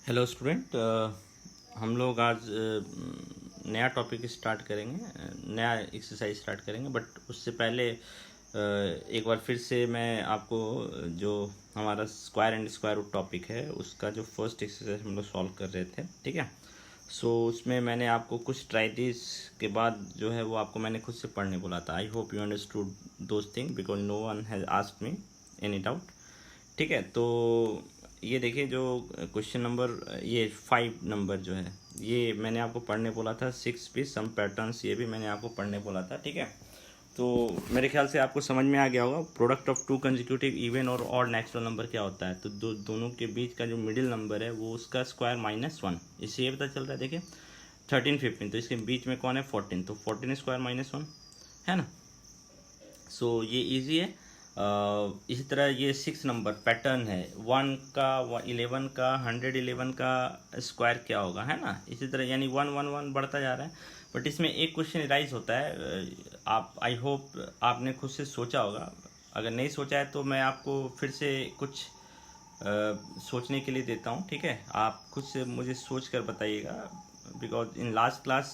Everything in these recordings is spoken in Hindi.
हेलो स्टूडेंट, हम लोग आज नया टॉपिक स्टार्ट करेंगे, नया एक्सरसाइज स्टार्ट करेंगे। बट उससे पहले एक बार फिर से मैं आपको जो हमारा square and square root topic है उसका जो फर्स्ट एक्सरसाइज हम लोग सॉल्व कर रहे थे, ठीक है। सो उसमें मैंने आपको कुछ ट्राइटिस के बाद जो है वो आपको मैंने खुद से पढ़ने बोला था। I hope you understood those thing because no one has asked me any doubt, ठीक है। तो ये देखिए, जो क्वेश्चन नंबर ये 5 नंबर जो है ये मैंने आपको पढ़ने बोला था। 6 भी सम पैटर्न्स ये भी मैंने आपको पढ़ने बोला था, ठीक है। तो मेरे ख्याल से आपको समझ में आ गया होगा product of to consecutive even और ऑड नेचुरल नंबर क्या होता है। तो दोनों के बीच का जो मिडिल नंबर है वो उसका स्क्वायर -1, इससे ये पता चल रहा है। देखिए 13 15, तो इसके बीच में कौन है 14, तो 14 स्क्वायर -1 है ना। सो ये इजी है। इसी तरह ये 6 नंबर पैटर्न है, 1 का 11 का 111 का स्क्वायर क्या होगा, है ना। इसी तरह यानी 1 1 1 बढ़ता जा रहा है। बट इसमें एक क्वेश्चन राइज होता है, आप आई होप आपने खुद से सोचा होगा। अगर नहीं सोचा है तो मैं आपको फिर से कुछ सोचने के लिए देता हूँ, ठीक है। आप खुद से मुझे सोच कर बताइएगा, बिकॉज इन लास्ट क्लास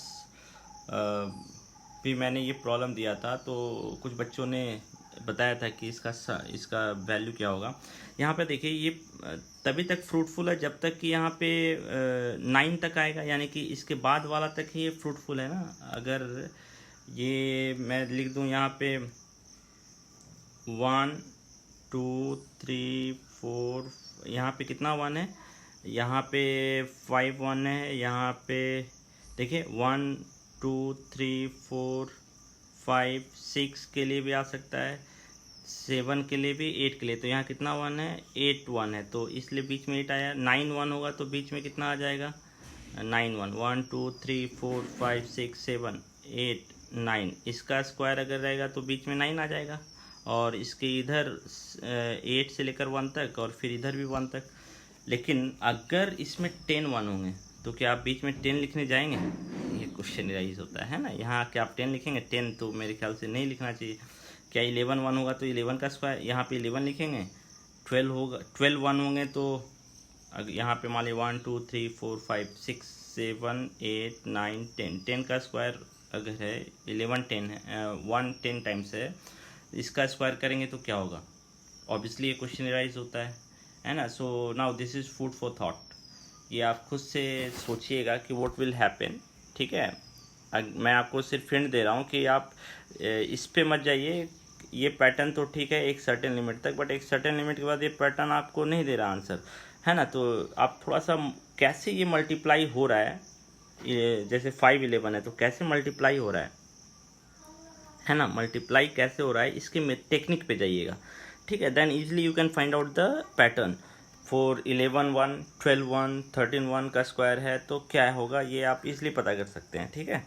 भी मैंने ये प्रॉब्लम दिया था तो कुछ बच्चों ने बताया था कि इसका वैल्यू क्या होगा। यहाँ पे देखिए ये तभी तक फ्रूटफुल है जब तक कि यहाँ पे 9 तक आएगा, यानी कि इसके बाद वाला तक ही ये फ्रूटफुल है ना। अगर ये मैं लिख दूँ यहाँ पे 1 2 3 4, यहाँ पे कितना 1 है, यहाँ पे 5 1 है, यहाँ पे देखिए 1 2 3 4 5 6 के लिए भी आ सकता है, 7 के लिए भी, 8 के लिए। तो यहाँ कितना 1 है, 8 1 है, तो इसलिए बीच में 8 आया। 9 1 होगा तो बीच में कितना आ जाएगा 9 1 1 2 3 4 5 6 7 8 9, इसका स्क्वायर अगर रहेगा तो बीच में 9 आ जाएगा। और इसके इधर 8 से लेकर 1 तक और फिर इधर भी 1 तक। लेकिन अगर इसमें 10 1 होंगे तो क्या आप बीच में 10 लिखने जाएंगे, ये क्वेश्चन राइज होता है ना। यहाँ क्या आप 10 लिखेंगे, 10 तो मेरे ख्याल से नहीं लिखना चाहिए। क्या 11 1 होगा तो 11 का स्क्वायर यहाँ पे 11 लिखेंगे, 12 होगा, 12 1 होंगे तो अगर यहाँ पे मान ली 1 2 3 4 5 6 7 8 9 10, 10 का स्क्वायर अगर है 11 10 है, 1 10 टाइम्स है, इसका स्क्वायर करेंगे तो क्या होगा। ऑब्वियसली ये क्वेश्चन राइज होता है ना। So now this is food for thought. ये आप खुद से सोचिएगा कि व्हाट विल हैपन, ठीक है। मैं आपको सिर्फ हिंट दे रहा हूँ कि आप इस पे मत जाइए। ये पैटर्न तो ठीक है एक सर्टेन लिमिट तक, बट एक सर्टेन लिमिट के बाद ये पैटर्न आपको नहीं दे रहा आंसर, है ना। तो आप थोड़ा सा कैसे ये मल्टीप्लाई हो रहा है, ये जैसे 5 11 है तो कैसे मल्टीप्लाई हो रहा है ना, मल्टीप्लाई कैसे हो रहा है इसके टेक्निक पे जाइएगा, ठीक है। Then easily you can find out the pattern. For 11 1 12 1 13 1 का स्क्वायर है तो क्या होगा ये आप इजीली पता कर सकते हैं, ठीक है।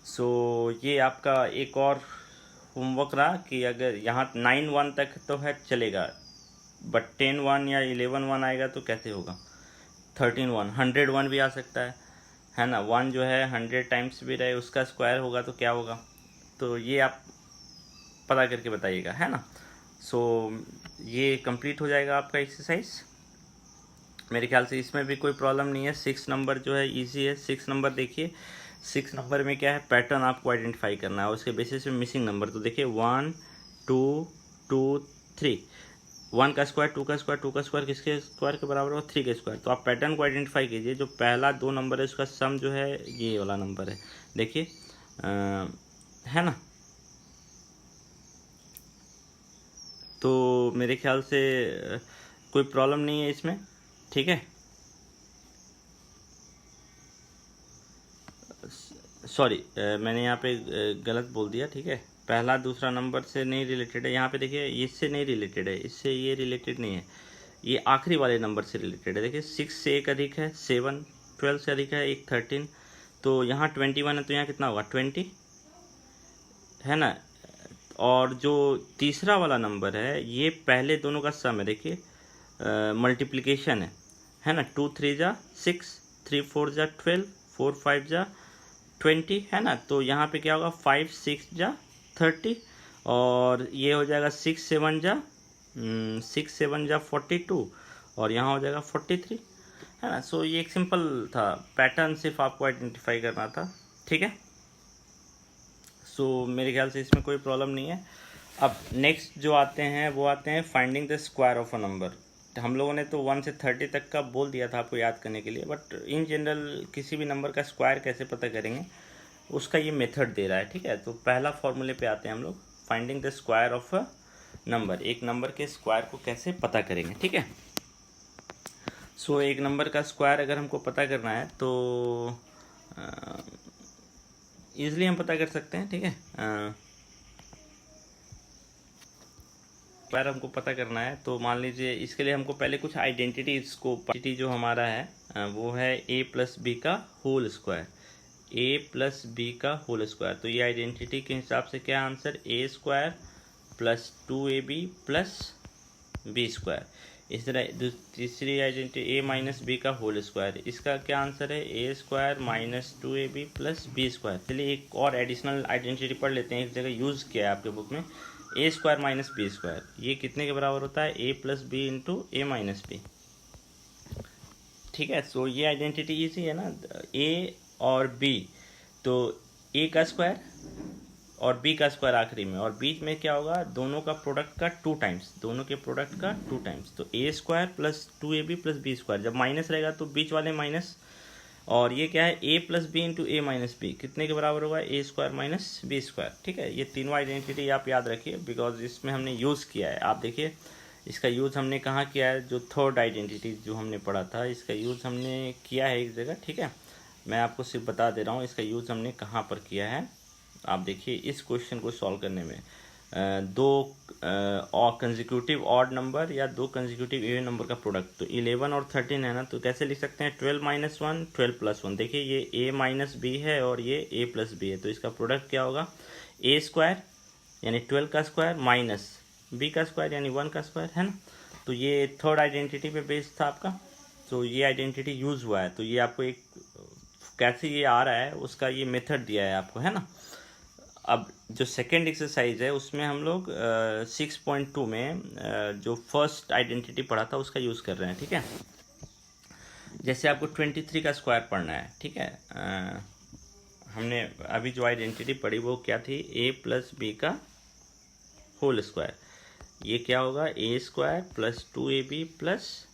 सो ये आपका एक और होमवर्क रहा कि अगर यहाँ 9 1 तक तो है चलेगा, बट 10 1 या 11 1 आएगा तो कैसे होगा। 13 1 100 1 भी आ सकता है ना। 1 जो है 100 टाइम्स भी रहे उसका स्क्वायर होगा तो क्या होगा। तो ये आप पता करके बताइएगा, है ना। सो ये कंप्लीट हो जाएगा आपका एक्सरसाइज। मेरे ख्याल से इसमें भी कोई प्रॉब्लम नहीं है। 6 नंबर जो है इजी है। 6 नंबर देखिए, 6 नंबर में क्या है, पैटर्न आपको आइडेंटिफाई करना है और उसके बेसिस पे मिसिंग नंबर। तो देखिए 1 2 2 3, 1 का स्क्वायर 2 का स्क्वायर 2 का स्क्वायर किसके स्क्वायर के बराबर होगा 3 के स्क्वायर। तो आप पैटर्न को आइडेंटिफाई कीजिए। जो पहला 2 नंबर है उसका सम जो है ये वाला नंबर है, देखिए है ना। तो मेरे ख्याल से कोई प्रॉब्लम नहीं है इसमें, ठीक है। सॉरी मैंने यहाँ पे गलत बोल दिया, ठीक है। पहला दूसरा नंबर से नहीं रिलेटेड है, यहाँ पे देखिए इससे नहीं रिलेटेड है, इससे ये रिलेटेड नहीं है, ये आखिरी वाले नंबर से रिलेटेड है। देखिए 6 से एक अधिक है 7, 12 से अधिक है एक 13, तो यहाँ 21 है तो यहाँ कितना होगा 20, है ना। और जो तीसरा वाला नंबर है ये पहले दोनों का सम है, देखिए मल्टीप्लिकेशन है ना। 2 3 जा 6, 3 4 जा 12, 4 5 जा 20, है ना। तो यहाँ पे क्या होगा 5 6 जा 30, और ये हो जाएगा 6 7 जा 42, और यहाँ हो जाएगा 43, है ना। सो ये एक सिंपल था पैटर्न, सिर्फ आपको आइडेंटिफाई करना था, ठीक है। सो मेरे ख्याल से इसमें कोई प्रॉब्लम नहीं है। अब नेक्स्ट जो आते हैं वो आते हैं finding the square of a number. हम लोगों ने तो 1 से 30 तक का बोल दिया था आपको याद करने के लिए, बट इन जनरल किसी भी नंबर का स्क्वायर कैसे पता करेंगे उसका ये मेथड दे रहा है, ठीक है। तो पहला फॉर्मूले पे आते हैं हम लोग, finding the square of a number, एक नंबर के स्क्वायर को कैसे पता करेंगे, ठीक है। सो एक नंबर का स्क्वायर अगर हमको पता करना है तो ईजिली हम पता कर सकते हैं, ठीक है। स्क्वायर हमको पता करना है तो मान लीजिए इसके लिए हमको पहले कुछ आइडेंटिटीज को, आइडेंटिटी जो हमारा है वो है a प्लस बी का whole square, a plus B का होल स्क्वायर। तो ये आइडेंटिटी के हिसाब से क्या answer, a square plus 2ab plus B square. इस तरह तीसरी आइडेंटिटी a माइनस बी का होल स्क्वायर, इसका क्या आंसर है, a square minus 2ab plus B square. चलिए एक और एडिशनल आइडेंटिटी पढ़ लेते हैं, इस जगह यूज़ किया है आपके बुक में, a square minus B square. ये कितने के बराबर होता है, a plus B into A minus B, ठीक है। सो ये आइडेंटिटी ईजी है ना, a और b, तो a का स्क्वायर और b का स्क्वायर आखिरी में, और बीच में क्या होगा, दोनों का प्रोडक्ट का 2 टाइम्स, दोनों के प्रोडक्ट का 2 टाइम्स। तो a square plus 2ab plus B square, जब माइनस रहेगा तो बीच वाले माइनस, और ये क्या है, a plus B into A minus B, कितने के बराबर होगा, a square minus B square, ठीक है। ये तीनों आइडेंटिटी आप याद रखिए बिकॉज इसमें हमने यूज़ किया है। आप देखिए इसका यूज़ हमने कहाँ किया है, जो थर्ड आइडेंटिटी जो हमने पढ़ा था इसका यूज़ हमने किया है एक जगह, ठीक है। मैं आपको सिर्फ बता दे रहा हूँ इसका यूज़ हमने कहाँ पर किया है। आप देखिए इस क्वेश्चन को सॉल्व करने में दो और कंसेक्यूटिव ऑड नंबर या दो कंसेक्यूटिव इवन नंबर का प्रोडक्ट, तो 11 और 13 है ना, तो कैसे लिख सकते हैं, 12 माइनस 1 12 प्लस 1। देखिए ये a माइनस बी है और ये a प्लस बी है, तो इसका प्रोडक्ट क्या होगा, a स्क्वायर यानी 12 का स्क्वायर माइनस b का स्क्वायर यानी 1 का स्क्वायर, है ना। तो ये थर्ड आइडेंटिटी पे बेस्ड था आपका, तो ये आइडेंटिटी यूज़ हुआ है। तो ये आपको एक कैसे ये आ रहा है उसका ये मेथड दिया है आपको, है ना। अब जो सेकेंड एक्सरसाइज है उसमें हम लोग 6.2 में जो फर्स्ट आइडेंटिटी पढ़ा था उसका यूज़ कर रहे हैं, ठीक है। जैसे आपको 23 का स्क्वायर पढ़ना है, ठीक है। हमने अभी जो आइडेंटिटी पढ़ी वो क्या थी, a प्लस बी का होल स्क्वायर, ये क्या होगा, a square plus 2ab plus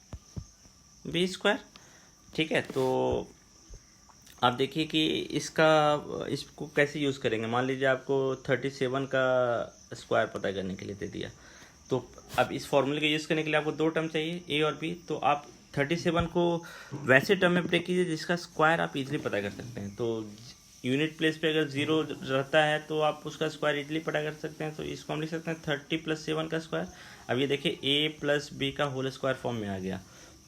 B square, ठीक है। तो आप देखिए कि इसको कैसे यूज़ करेंगे। मान लीजिए आपको 37 का स्क्वायर पता करने के लिए दे दिया, तो अब इस फॉर्मूले का यूज़ करने के लिए आपको 2 टर्म चाहिए, a और b। तो आप 37 को वैसे टर्म में ब्रेक कीजिए जिसका स्क्वायर आप इजीली पता कर सकते हैं। तो यूनिट प्लेस पे अगर 0 रहता है तो आप उसका स्क्वायर इजीली पता कर सकते हैं, तो इसको हम लिख सकते हैं 30 प्लस 7 का स्क्वायर। अब ये देखिए a प्लस बी का होल स्क्वायर फॉर्म में आ गया,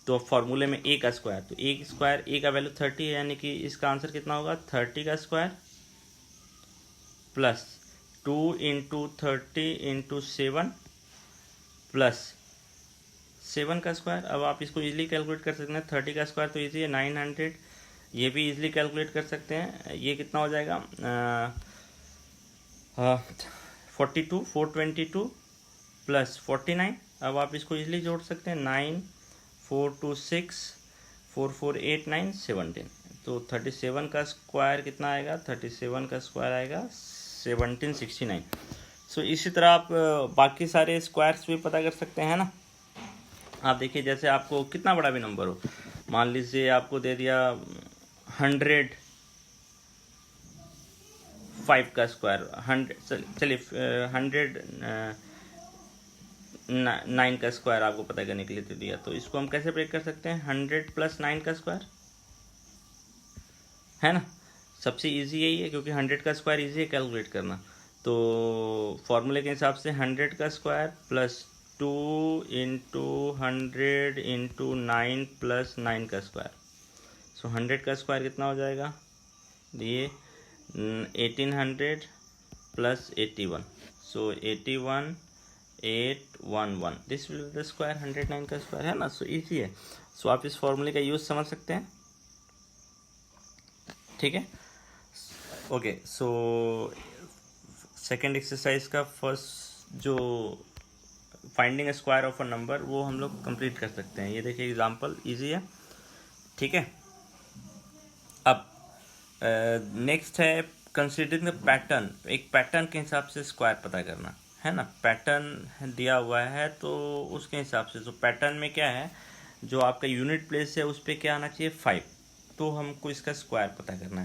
तो फॉर्मूले में a का स्क्वायर, तो a स्क्वायर, a का वैल्यू 30 है, यानी कि इसका आंसर कितना होगा, 30 का square plus 2 into 30 into 7 plus 7 का स्क्वायर। अब आप इसको इजीली कैलकुलेट कर सकते हैं, 30 का स्क्वायर तो इजी है 900, ये भी इजीली कैलकुलेट कर सकते हैं। ये कितना हो जाएगा, 422 प्लस 49। अब आप इसको इजीली जोड़ सकते हैं, 9 4 2 6 4 4 8 9 17। तो 37 का स्क्वायर कितना आएगा, 37 का स्क्वायर आएगा 1769। सो इसी तरह आप बाकी सारे स्क्वायर्स भी पता कर सकते हैं ना। आप देखिए जैसे आपको कितना बड़ा भी नंबर हो, मान लीजिए आपको दे दिया 105 का स्क्वायर, 100, चलिए 109 का स्क्वायर आपको पता करने के लिए दे दिया, तो इसको हम कैसे ब्रेक कर सकते हैं, 100 प्लस 9 का स्क्वायर, है ना। सबसे इजी यही है क्योंकि 100 का स्क्वायर इजी है कैलकुलेट करना। तो फॉर्मूले के हिसाब से 100 का square plus 2 into 100 into 9 plus 9 का स्क्वायर। सो 100 का स्क्वायर कितना हो जाएगा, ये 1800 plus 81, so 81811, this will be the square, 109 का स्क्वायर, है ना। सो इजी है। सो आप इस फॉर्मूले का यूज़ समझ सकते हैं, ठीक है। ओके, सो सेकेंड एक्सरसाइज का फर्स्ट जो finding square of a number वो हम लोग कंप्लीट कर सकते हैं। ये देखिए एग्जांपल इजी है, ठीक है। अब नेक्स्ट है कंसीडरिंग द पैटर्न। एक पैटर्न के हिसाब से स्क्वायर पता करना है ना। पैटर्न दिया हुआ है तो उसके हिसाब से, तो पैटर्न में क्या है, जो आपका यूनिट प्लेस है उस पर क्या आना चाहिए 5, तो हमको इसका स्क्वायर पता करना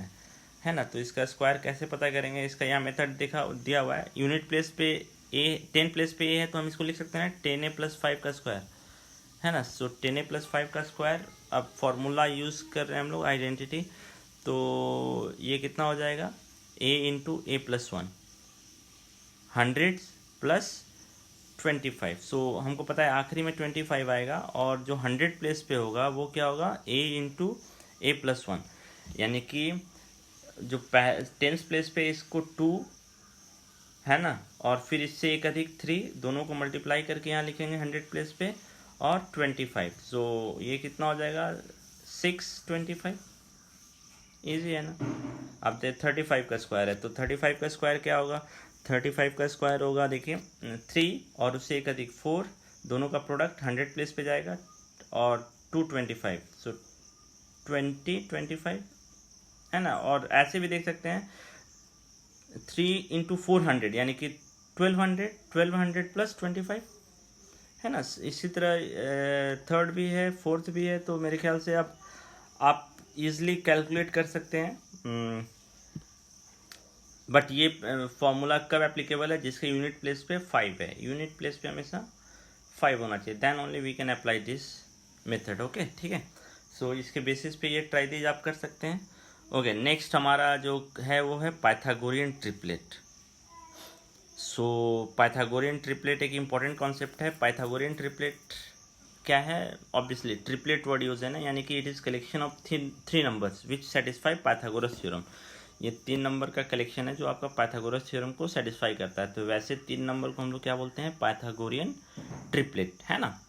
है ना। तो इसका स्क्वायर कैसे पता करेंगे, इसका यहाँ मेथड दिया हुआ है। यूनिट प्लेस पे ए 10 प्लेस पे ए है तो हम इसको लिख सकते हैं 10a+5 का स्क्वायर, है ना। सो 10a+5 का स्क्वायर। अब फॉर्मूला यूज़ कर रहे हैं हम लोग, आइडेंटिटी, तो ये कितना हो जाएगा, a×a+1, 100 + 25। सो हमको पता है आखिरी में 25 आएगा, और जो 100 प्लेस पे होगा वो क्या होगा, a×a+1, यानी कि जो 10 प्लेस पे इसको 2 है ना, और फिर इससे 1 + 3, दोनों को मल्टीप्लाई करके यहाँ लिखेंगे 100 प्लेस पे, और 25। सो ये कितना हो जाएगा 625, ईजी है ना। अब 35 का स्क्वायर है, तो 35 का स्क्वायर क्या होगा, 35 का स्क्वायर होगा देखिए 3 और उससे 1 + 4, दोनों का प्रोडक्ट 100 प्लेस पे जाएगा, और 225, सो 25 है ना। और ऐसे भी देख सकते हैं 3 × 400 यानी कि 1200 + 25 है ना। इसी तरह थर्ड भी है, फोर्थ भी है, तो मेरे ख्याल से आप इजीली कैलकुलेट कर सकते हैं। बट ये फॉर्मूला कब एप्लीकेबल है, जिसके यूनिट प्लेस पे 5 है, यूनिट प्लेस पे हमेशा 5 होना चाहिए, then only we can apply this method. Okay, ठीक है। सो इसके बेसिस पे ये ट्राई दीज आप कर सकते हैं। ओके, नेक्स्ट हमारा जो है वो है पाइथागोरियन ट्रिपलेट। सो पाइथागोरियन ट्रिपलेट एक इम्पॉर्टेंट कॉन्सेप्ट है। पाइथागोरियन ट्रिपलेट क्या है, ऑब्वियसली ट्रिपलेट वर्ड यूज है ना, यानी कि it is collection of 3 numbers which satisfy Pythagoras theorem. ये 3 नंबर का कलेक्शन है जो आपका पाइथागोरस थ्योरम को सेटिस्फाई करता है। तो वैसे 3 नंबर को हम लोग क्या बोलते हैं, पाइथागोरियन ट्रिपलेट, है ना।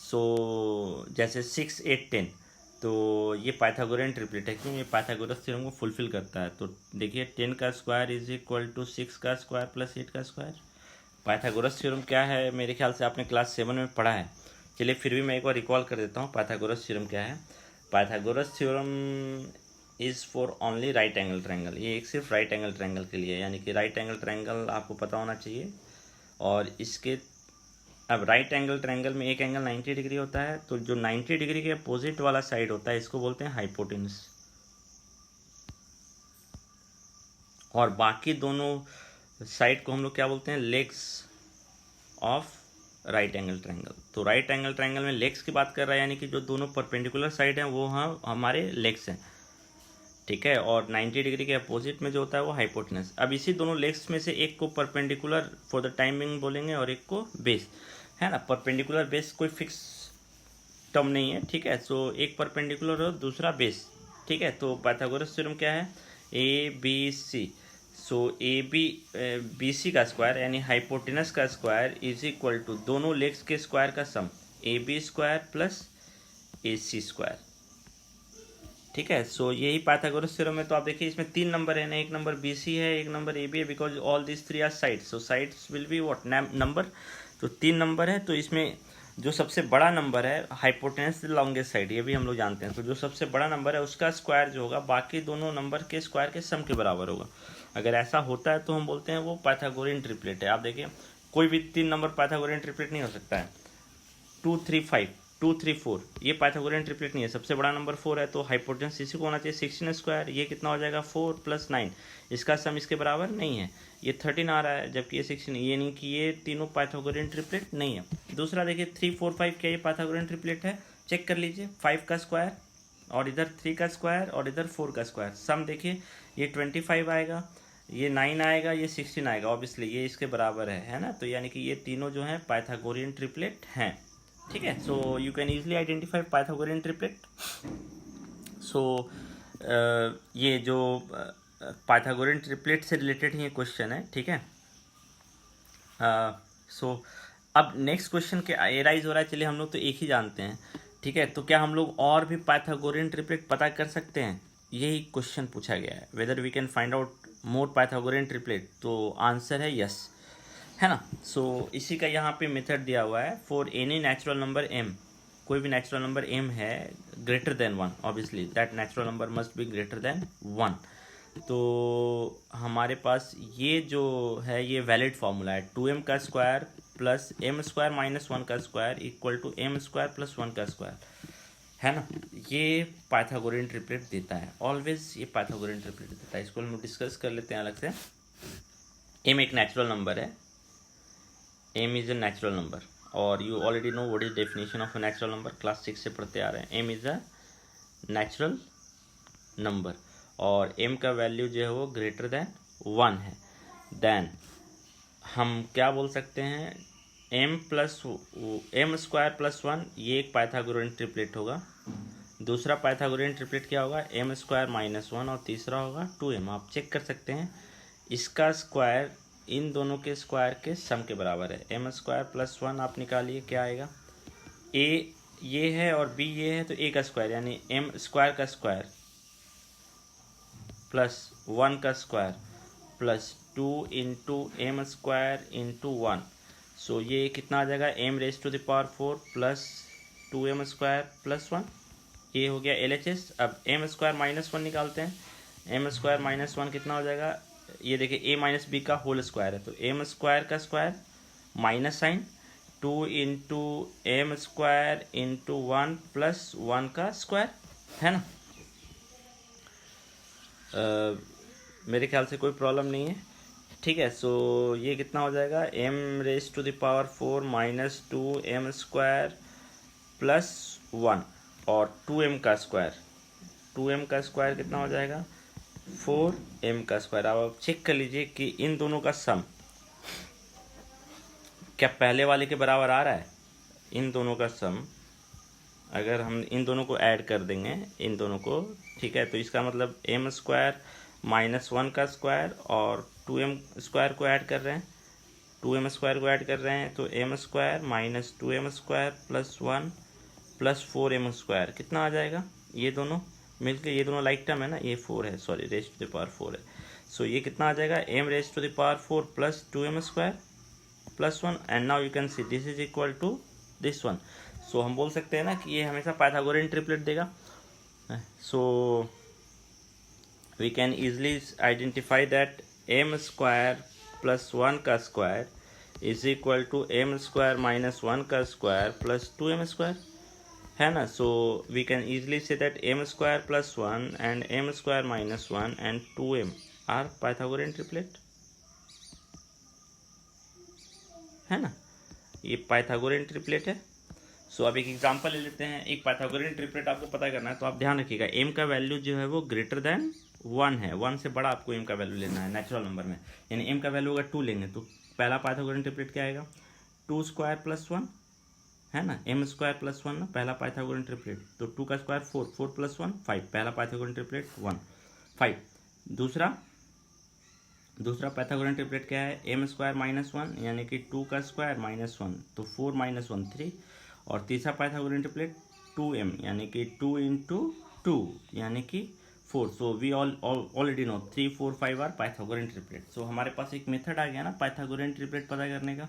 सो जैसे 6, 8, 10, तो ये पाइथागोरियन ट्रिपलेट है, क्यों, ये पाइथागोरस थ्योरम को फुलफिल करता है। तो देखिए 10 का स्क्वायर = 6 का स्क्वायर + 8 का स्क्वायर। पाइथागोरस थ्योरम क्या है, मेरे ख्याल से आपने क्लास 7 में पढ़ा है। चलिए फिर भी मैं एक बार रिकॉल कर देता हूँ पाइथागोरस थ्योरम क्या है। Pythagoras theorem is for only right angle triangle. ये एक सिर्फ राइट एंगल ट्रायंगल के लिए, यानी कि राइट एंगल ट्रायंगल आपको पता होना चाहिए। और इसके अब राइट एंगल ट्रायंगल में एक एंगल 90 डिग्री होता है, तो जो 90 डिग्री के अपोजिट वाला साइड होता है इसको बोलते हैं हाइपोटेनस, और बाकी दोनों साइड को हम लोग क्या बोलते हैं, legs of right angle triangle. तो राइट एंगल ट्रायंगल में लेग्स की बात कर रहा है, यानी कि जो दोनों परपेंडिकुलर साइड हैं वो हमारे लेग्स हैं, ठीक है। और 90 डिग्री के अपोजिट में जो होता है वो हाइपोटेनस। अब इसी दोनों लेग्स में से एक को परपेंडिकुलर फॉर द टाइमिंग बोलेंगे और एक को बेस, है ना। परपेंडिकुलर बेस कोई फिक्स टर्म नहीं है, ठीक है। सो एक परपेंडिकुलर और दूसरा बेस, ठीक है। तो पाइथागोरस थ्योरम क्या है, ABC। सो BC का स्क्वायर यानी हाइपोटेनस का स्क्वायर = दोनों लेग्स के स्क्वायर का सम, AB² + AC², ठीक है। सो यही पाइथागोरस थ्योरम है। तो आप देखिए इसमें 3 नंबर है ना, एक नंबर BC है, एक नंबर AB है, because all this 3 are sides, so sides will be what, number. तो 3 नंबर है, तो इसमें जो सबसे बड़ा नंबर है हाइपोटेनस लॉन्गेस्ट साइड, ये भी हम लोग जानते हैं। तो जो सबसे बड़ा नंबर है उसका स्क्वायर जो होगा बाकी दोनों नंबर के स्क्वायर के सम के बराबर होगा। अगर ऐसा होता है तो हम बोलते हैं वो पाइथागोरियन ट्रिपलेट है। आप देखिए कोई भी 3 नंबर पाइथागोरियन ट्रिपलेट नहीं हो सकता है। 2, 3, 5, 2, 3, 4 ये पाइथागोरियन ट्रिपलेट नहीं है। सबसे बड़ा नंबर 4 है, तो हाइपोटेनस इसी को होना चाहिए 16²। ये कितना हो जाएगा 4 + 9, इसका सम इसके बराबर नहीं है, ये 13 आ रहा है, जबकि ये 16। ये नहीं कि ये तीनों पाइथागोरियन ट्रिपलेट नहीं है। दूसरा देखिए 3, 4, 5 क्या ये पाइथागोरियन ट्रिपलेट है, चेक कर लीजिए। 5 का स्क्वायर और इधर 3 का स्क्वायर और इधर 4 का स्क्वायर, सम देखिए ये 25 आएगा, ये 9 आएगा, ये 16 आएगा, ऑब्वियसली ये इसके बराबर है ना। तो यानी कि ये तीनों जो हैं पाइथागोरियन ट्रिपलेट हैं, ठीक है। So you can easily identify Pythagorean triplet. So ये जो पाइथागोरियन ट्रिपलेट से रिलेटेड ही ये क्वेश्चन है, ठीक है। सो अब नेक्स्ट क्वेश्चन के एराइज हो रहा है, चलिए हम लोग तो एक ही जानते हैं, ठीक है। तो क्या हम लोग और भी पाइथागोरियन ट्रिपलेट पता कर सकते हैं, यही क्वेश्चन पूछा गया है, whether we can find out more Pythagorean triplet. तो आंसर है यस, है ना। सो इसी का यहाँ पे मेथड दिया हुआ है, for any natural number m कोई भी नेचुरल नंबर m है greater than 1, obviously that natural number must be greater than 1। तो हमारे पास ये जो है ये वैलिड फार्मूला है, 2m का square plus m square minus 1 का square equal to m square plus 1 का स्क्वायर, है ना। ये पाइथागोरियन ट्रिपलेट देता है, ऑलवेज ये पाइथागोरियन ट्रिपलेट देता है। इसको हम डिस्कस कर लेते हैं अलग से। m एक नेचुरल नंबर है, m is a natural number, और you already know what is definition of a natural number, class 6 से पढ़ते आ रहे हैं। m is a natural number और m का वैल्यू जो है वो ग्रेटर देन 1 है। देन हम क्या बोल सकते हैं, m स्क्वायर प्लस 1 ये एक पाइथागोरियन ट्रिपलेट होगा। दूसरा पाइथागोरियन ट्रिपलेट क्या होगा, m स्क्वायर माइनस 1, और तीसरा होगा 2m। आप चेक कर सकते हैं, इसका स्क्वायर इन दोनों के स्क्वायर के सम के बराबर है। m स्क्वायर प्लस 1 आप निकालिए, क्या आएगा, a ये है और b ये है, तो a का स्क्वायर यानी m स्क्वायर का स्क्वायर प्लस 1 का square plus 2 into M square into 1। So ये कितना आ जाएगा, m raise to the power 4 plus 2m square plus 1। ये हो गया LHS। अब m स्क्वायर माइनस 1 निकालते हैं। m स्क्वायर माइनस 1 कितना हो जाएगा, ये देखिए a माइनस बी का होल स्क्वायर है, तो m स्क्वायर का square minus sign 2 into M square into 1 plus 1 का स्क्वायर, है ना। मेरे ख्याल से कोई प्रॉब्लम नहीं है, ठीक है। सो ये कितना हो जाएगा, m raise to the power 4 minus 2m square plus 1 और 2m का स्क्वायर, 2m का स्क्वायर कितना हो जाएगा, 4m का स्क्वायर। अब आप चेक कर लीजिए कि इन दोनों का सम क्या पहले वाले के बराबर आ रहा है। इन दोनों का सम अगर हम इन दोनों को ऐड कर देंगे, इन दोनों को, ठीक है, तो इसका मतलब m स्क्वायर माइनस 1 का स्क्वायर और 2m स्क्वायर को ऐड कर रहे हैं, 2m स्क्वायर को ऐड कर रहे हैं, तो m square minus 2m square plus 1 plus 4m square कितना आ जाएगा, ये दोनों मिलकर, ये दोनों लाइक टर्म है ना, ये 4 है, sorry raise to the power 4 है। सो ये कितना आ जाएगा, m raise to the power 4 plus 2m square plus 1, and now you can see this is equal to this one. So हम बोल सकते हैं ना कि ये हमेशा पाइथागोरियन ट्रिपलेट देगा। So we can easily identify that m square plus 1 का square is equal to m square minus 1 का स्क्वायर प्लस 2m स्क्वायर, है ना। So we can easily say that m square plus 1 and m square minus 1 and 2m are Pythagorean triplet, है ना। ये पाइथागोरियन ट्रिपलेट है। सो अब एक एग्जांपल ले लेते हैं। एक पाइथागोरियन ट्रिपलेट आपको पता करना है, तो आप ध्यान रखिएगा m का वैल्यू जो है वो ग्रेटर देन 1 है, 1 से बड़ा आपको m का वैल्यू लेना है नेचुरल नंबर में। यानी m का वैल्यू अगर 2 लेंगे तो पहला पाइथागोरियन ट्रिपलेट क्या आएगा, 2 स्क्वायर प्लस 1, है ना, m स्क्वायर प्लस 1 ना पहला पाइथागोरियन ट्रिपलेट, तो 2 का स्क्वायर 4, 4 प्लस 1 5, पहला पाइथागोरियन ट्रिपलेट 1 5। दूसरा पाइथागोरियन ट्रिपलेट क्या है, m स्क्वायर माइनस 1 यानी कि 2 का स्क्वायर माइनस 1, तो 4 माइनस 1 3। और तीसरा पाइथागोरियन ट्रिपलेट 2m यानी कि 2 इंटू 2 यानी कि 4। So we already know 3 4 5 are Pythagorean triplet. So हमारे पास एक मेथड आ गया ना पाइथागोरियन ट्रिपलेट पता करने का,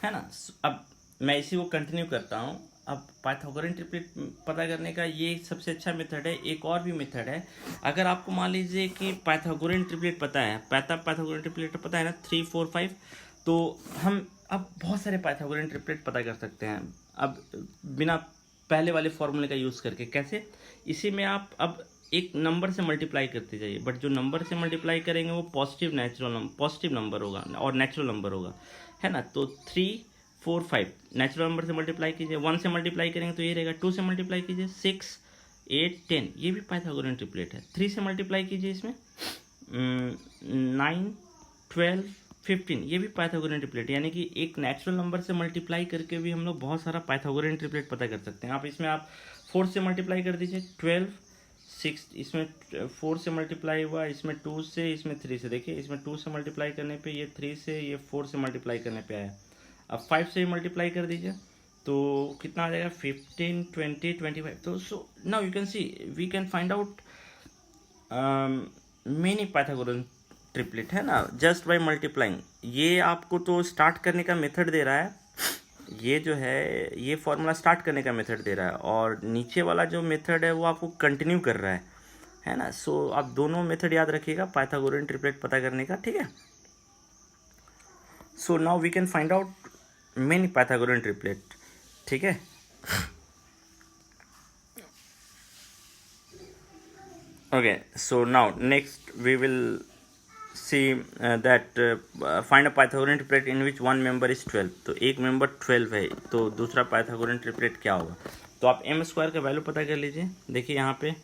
है ना। अब मैं इसी को कंटिन्यू करता हूँ। अब पाइथागोरियन ट्रिपलेट पता करने का ये सबसे अच्छा मेथड है। एक और भी मेथड है, अगर आपको मान लीजिए कि पाइथागोरियन ट्रिपलेट पता है, पाइथागोरियन ट्रिपलेट पता है ना 3 4 5, तो हम अब बहुत सारे पाइथागोरियन ट्रिपलेट पता कर सकते हैं अब बिना पहले वाले फॉर्मूले का यूज़ करके। कैसे, इसी में आप अब एक नंबर से मल्टीप्लाई करते जाइए, बट जो नंबर से मल्टीप्लाई करेंगे वो पॉजिटिव नंबर होगा और नेचुरल नंबर होगा, है ना। तो 3 4 5 नेचुरल नंबर से मल्टीप्लाई कीजिए, 1 से मल्टीप्लाई करेंगे तो ये रहेगा, 2 से मल्टीप्लाई कीजिए 6 8 10, ये भी पाइथागोरियन ट्रिपलेट है। 3 से मल्टीप्लाई कीजिए इसमें 9 12 15, ये भी पाइथागोरियन ट्रिपलेट, यानी कि एक नेचुरल नंबर से मल्टीप्लाई करके भी हम लोग बहुत सारा पाइथागोरियन ट्रिपलेट पता कर सकते हैं। आप इसमें आप 4 से मल्टीप्लाई कर दीजिए 12 6, इसमें 4 से मल्टीप्लाई हुआ, इसमें 2 से, इसमें 3 से, देखिए इसमें 2 से मल्टीप्लाई करने पे ये 3 से, ये 4 से मल्टीप्लाई करने पे आया। अब 5 से मल्टीप्लाई कर दीजिए तो कितना आ जाएगा 15 20 25। तो so now you can see we can find out many Pythagorean triplet, है ना, जस्ट बाय मल्टीप्लाइंग। ये आपको तो स्टार्ट करने का मेथड दे रहा है, ये जो है ये फॉर्मूला स्टार्ट करने का मेथड दे रहा है और नीचे वाला जो मेथड है वो आपको कंटिन्यू कर रहा है ना। सो आप दोनों मेथड याद रखिएगा पाइथागोरियन ट्रिपलेट पता करने का, ठीक है। So now we can find out many Pythagorean triplet, ठीक है। Okay, so now next we will see that find a Pythagorean triplet in which one member is 12। तो एक मेंबर 12 है, तो दूसरा पाइथागोरियन ट्रिपलेट क्या होगा। तो आप एम स्क्वायर का वैल्यू पता कर लीजिए। देखिए यहाँ पे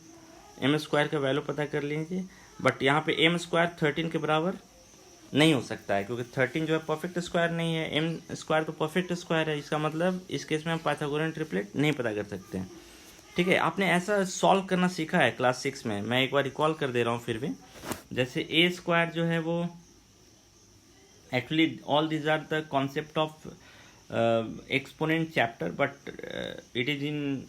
एम स्क्वायर का वैल्यू पता कर लीजिए, बट यहाँ पे एम स्क्वायर 13 के बराबर नहीं हो सकता है, क्योंकि 13 जो है परफेक्ट स्क्वायर नहीं है, एम स्क्वायर तो परफेक्ट स्क्वायर है। इसका मतलब इस केस में हम पाइथागोरियन ट्रिपलेट नहीं पता कर सकते हैं, ठीक है। आपने ऐसा सॉल्व करना सीखा है क्लास 6 में, मैं एक बार रिकॉल कर दे रहा हूँ फिर भी। जैसे ए स्क्वायर जो है वो actually all these are the concept of exponent chapter, but it is in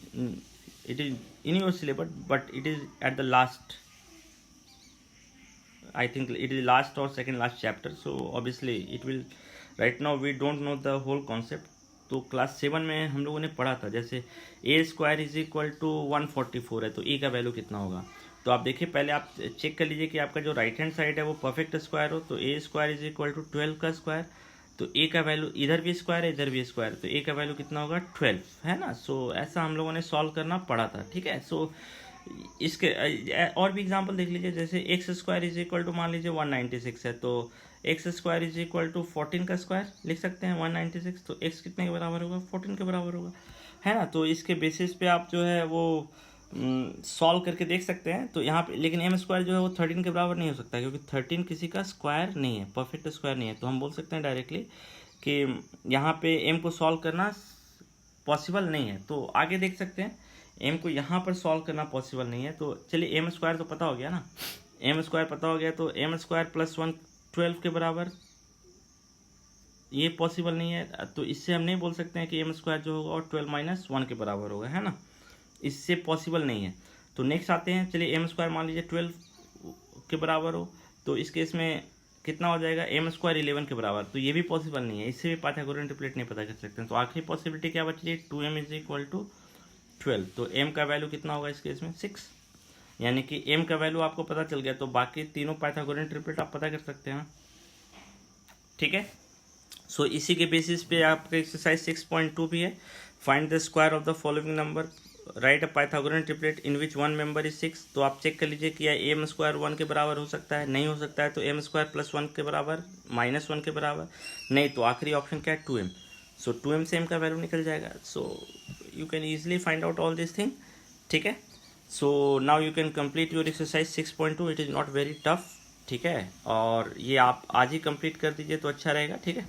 your syllabus, but it is at the last, I think it is last or second last chapter, so obviously it will, right now we don't know the whole concept। तो क्लास 7 में हम लोगों ने पढ़ा था, जैसे ए स्क्वायर इज इक्वल टू 144 है, तो ए का वैल्यू कितना होगा। तो आप देखिए पहले आप चेक कर लीजिए कि आपका जो राइट हैंड साइड है वो परफेक्ट स्क्वायर हो, तो ए स्क्वायर इज इक्वल टू 12 का स्क्वायर, तो ए का वैल्यू इधर भी स्क्वायर है इधर भी स्क्वायर, तो ए का वैल्यू कितना होगा 12, है ना। सो ऐसा हम लोगों ने सॉल्व करना पड़ा था, ठीक है। सो इसके और भी एग्जांपल देख लीजिए, जैसे X square is equal to मान लीजिए 196 है, तो X square is equal to 14 का स्क्वायर लिख सकते हैं 196, तो एक्स कितने के बराबर होगा 14 के बराबर होगा, है ना। तो इसके बेसिस पे आप जो है वो सॉल्व करके देख सकते हैं। तो यहाँ पे लेकिन एम स्क्वायर जो है वो 13 के बराबर नहीं हो सकता, क्योंकि 13 किसी का स्क्वायर नहीं है, परफेक्ट स्क्वायर नहीं है। तो हम बोल सकते हैं डायरेक्टली कि यहाँ पे एम को सॉल्व करना पॉसिबल नहीं है। तो आगे देख सकते हैं एम को यहाँ पर सॉल्व करना पॉसिबल नहीं है। तो चलिए एम स्क्वायर तो पता हो गया ना, एम स्क्वायर पता हो गया, तो एम स्क्वायर प्लस 1 12 के बराबर ये पॉसिबल नहीं है। तो इससे हम नहीं बोल सकते हैं कि एम स्क्वायर जो होगा और 12 माइनस 1 के बराबर होगा, है ना, इससे पॉसिबल नहीं है। तो नेक्स्ट आते हैं, चलिए एम स्क्वायर मान लीजिए 12 के बराबर हो, तो इस केस में कितना हो जाएगा एम स्क्वायर 11 के बराबर, तो ये भी पॉसिबल नहीं है, इससे भी पाइथागोरियन ट्रिपलेट नहीं पता कर सकते हैं। तो आखिरी पॉसिबिलिटी क्या बची है 2m इज इक्वल टू 12, तो m का वैल्यू कितना होगा इस केस में 6, यानी कि m का वैल्यू आपको पता चल गया, तो बाकी तीनों पाइथागोरियन ट्रिपलेट आप पता कर सकते हैं, ठीक है। सो इसी के बेसिस पे आपका एक्सरसाइज 6.2 भी है, find the square of the following number, right a Pythagorean triplet in which one member is 6। तो आप चेक कर लीजिए कि एम स्क्वायर 1 के बराबर हो सकता है, नहीं हो सकता है, तो एम स्क्वायर प्लस 1 के बराबर माइनस 1 के बराबर नहीं, तो आखिरी ऑप्शन क्या है 2m। सो 2m से m का वैल्यू निकल जाएगा। सो you can easily find out all this thing, ठीक है। So now you can complete your exercise 6.2, it is not very tough, ठीक है। और ये आप आज ही कंप्लीट कर दीजिए तो अच्छा रहेगा, ठीक है।